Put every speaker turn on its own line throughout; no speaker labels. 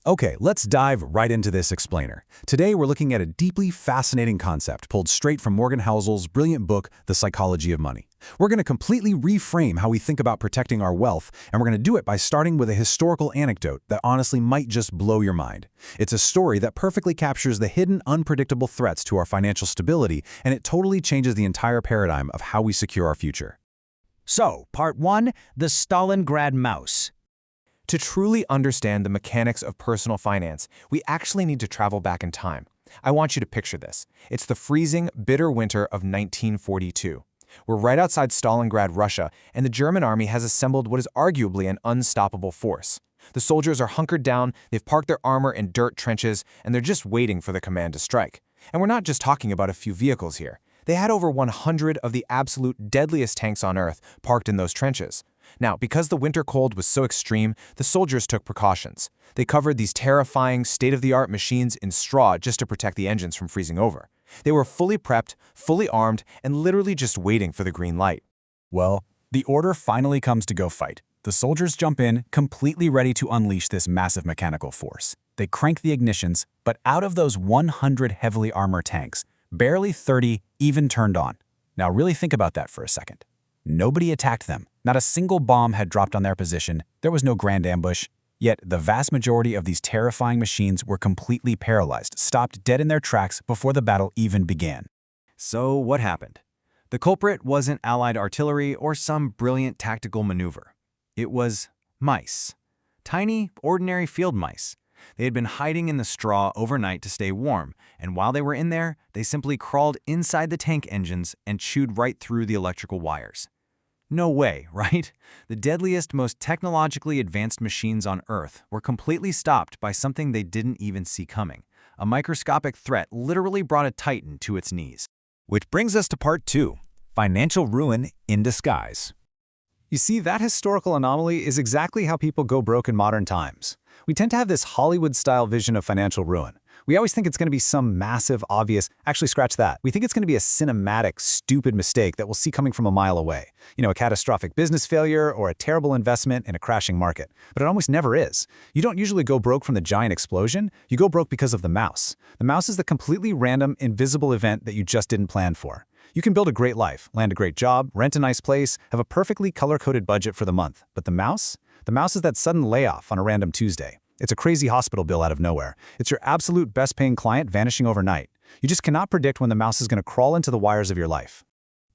Okay, let's dive right into this explainer. Today we're looking at a deeply fascinating concept pulled straight from Morgan Housel's brilliant book, The Psychology of Money. We're going to completely reframe how we think about protecting our wealth, and we're going to do it by starting with a historical anecdote that honestly might just blow your mind. It's a story that perfectly captures the hidden, unpredictable threats to our financial stability, and it totally changes the entire paradigm of how we secure our future.
So, Part 1, the Stalingrad Mouse.
To truly understand the mechanics of personal finance, we actually need to travel back in time. I want you to picture this. It's the freezing, bitter winter of 1942. We're right outside Stalingrad, Russia, and the German army has assembled what is arguably an unstoppable force. The soldiers are hunkered down, they've parked their armor in dirt trenches, and they're just waiting for the command to strike. And we're not just talking about a few vehicles here. They had over 100 of the absolute deadliest tanks on Earth parked in those trenches. Now, because the winter cold was so extreme, the soldiers took precautions. They covered these terrifying, state-of-the-art machines in straw just to protect the engines from freezing over. They were fully prepped, fully armed, and literally just waiting for the green light.
Well, the order finally comes to go fight. The soldiers jump in, completely ready to unleash this massive mechanical force. They crank the ignitions, but out of those 100 heavily armored tanks, barely 30 even turned on. Now really think about that for a second. Nobody attacked them. Not a single bomb had dropped on their position. There was no grand ambush. Yet the vast majority of these terrifying machines were completely paralyzed, stopped dead in their tracks before the battle even began.
So what happened? The culprit wasn't Allied artillery or some brilliant tactical maneuver. It was mice. Tiny, ordinary field mice. They had been hiding in the straw overnight to stay warm, and while they were in there, they simply crawled inside the tank engines and chewed right through the electrical wires. No way, right? The deadliest, most technologically advanced machines on Earth were completely stopped by something they didn't even see coming. A microscopic threat literally brought a titan to its knees.
Which brings us to Part 2, financial ruin in disguise. You see, that historical anomaly is exactly how people go broke in modern times. We tend to have this Hollywood-style vision of financial ruin. We always think it's going to be some massive, obvious, actually scratch that. We think it's going to be a cinematic, stupid mistake that we'll see coming from a mile away. You know, a catastrophic business failure or a terrible investment in a crashing market. But it almost never is. You don't usually go broke from the giant explosion. You go broke because of the mouse. The mouse is the completely random, invisible event that you just didn't plan for. You can build a great life, land a great job, rent a nice place, have a perfectly color-coded budget for the month. But the mouse? The mouse is that sudden layoff on a random Tuesday. It's a crazy hospital bill out of nowhere. It's your absolute best-paying client vanishing overnight. You just cannot predict when the mouse is going to crawl into the wires of your life.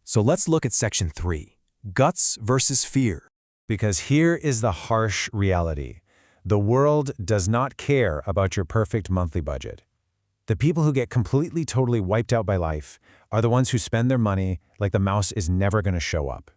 So let's look at Section 3, Guts versus Fear. Because here is the harsh reality. The world does not care about your perfect monthly budget. The people who get completely, totally wiped out by life are the ones who spend their money like the mouse is never going to show up.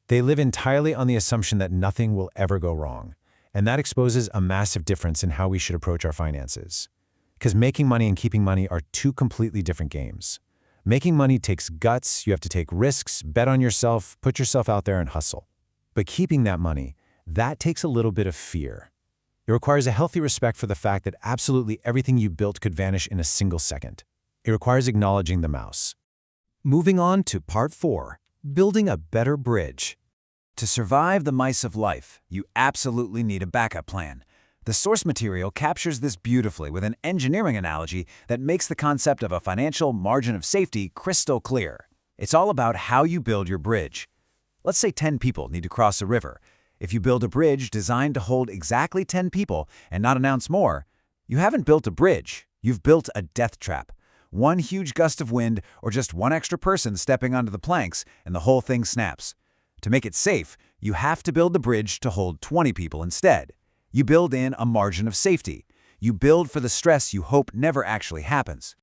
They live entirely on the assumption that nothing will ever go wrong. And that exposes a massive difference in how we should approach our finances. Because making money and keeping money are two completely different games. Making money takes guts, you have to take risks, bet on yourself, put yourself out there and hustle. But keeping that money, that takes a little bit of fear. It requires a healthy respect for the fact that absolutely everything you built could vanish in a single second. It requires acknowledging the mouse. Moving on to Part 4, Building a Better Bridge.
To survive the mice of life, you absolutely need a backup plan. The source material captures this beautifully with an engineering analogy that makes the concept of a financial margin of safety crystal clear. It's all about how you build your bridge. Let's say 10 people need to cross a river. If you build a bridge designed to hold exactly 10 people and not announce more, you haven't built a bridge, you've built a death trap. One huge gust of wind or just one extra person stepping onto the planks and the whole thing snaps. To make it safe, you have to build the bridge to hold 20 people instead. You build in a margin of safety. You build for the stress you hope never actually happens.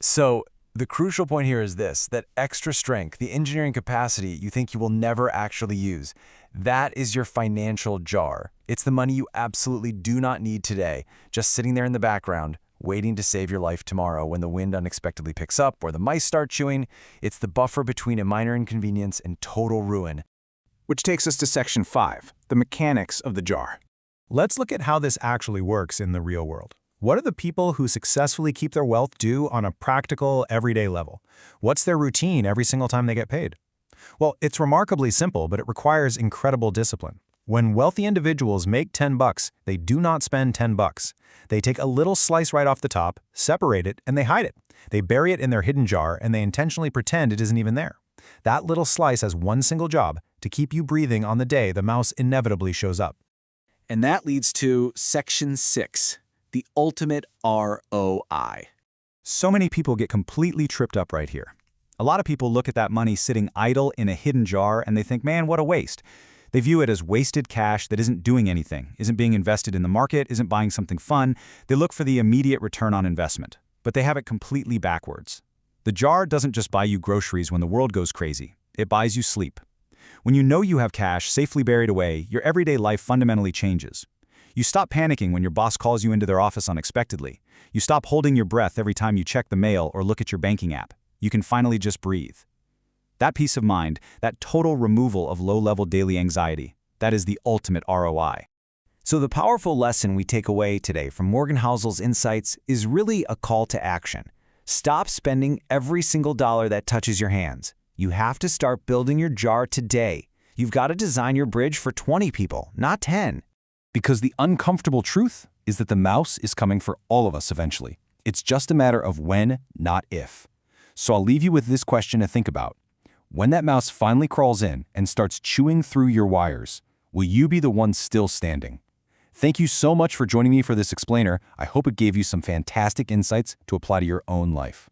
So, the crucial point here is this, that extra strength, the engineering capacity you think you will never actually use, that is your financial jar. It's the money you absolutely do not need today, just sitting there in the background, waiting to save your life tomorrow when the wind unexpectedly picks up or the mice start chewing. It's the buffer between a minor inconvenience and total ruin.
Which takes us to Section 5, the mechanics of the jar. Let's look at how this actually works in the real world. What do the people who successfully keep their wealth do on a practical, everyday level? What's their routine every single time they get paid? Well, it's remarkably simple, but it requires incredible discipline.
When wealthy individuals make 10 bucks, they do not spend 10 bucks. They take a little slice right off the top, separate it, and they hide it. They bury it in their hidden jar, and they intentionally pretend it isn't even there. That little slice has one single job: to keep you breathing on the day the mouse inevitably shows up.
And that leads to Section 6, the ultimate ROI.
So many people get completely tripped up right here. A lot of people look at that money sitting idle in a hidden jar and they think, man, what a waste. They view it as wasted cash that isn't doing anything, isn't being invested in the market, isn't buying something fun. They look for the immediate return on investment, but they have it completely backwards. The jar doesn't just buy you groceries when the world goes crazy. It buys you sleep. When you know you have cash safely buried away, your everyday life fundamentally changes. You stop panicking when your boss calls you into their office unexpectedly. You stop holding your breath every time you check the mail or look at your banking app. You can finally just breathe. That peace of mind, that total removal of low-level daily anxiety, that is the ultimate ROI.
So the powerful lesson we take away today from Morgan Housel's insights is really a call to action. Stop spending every single dollar that touches your hands. You have to start building your jar today. You've got to design your bridge for 20 people, not 10.
Because the uncomfortable truth is that the mouse is coming for all of us eventually. It's just a matter of when, not if. So I'll leave you with this question to think about. When that mouse finally crawls in and starts chewing through your wires, will you be the one still standing? Thank you so much for joining me for this explainer. I hope it gave you some fantastic insights to apply to your own life.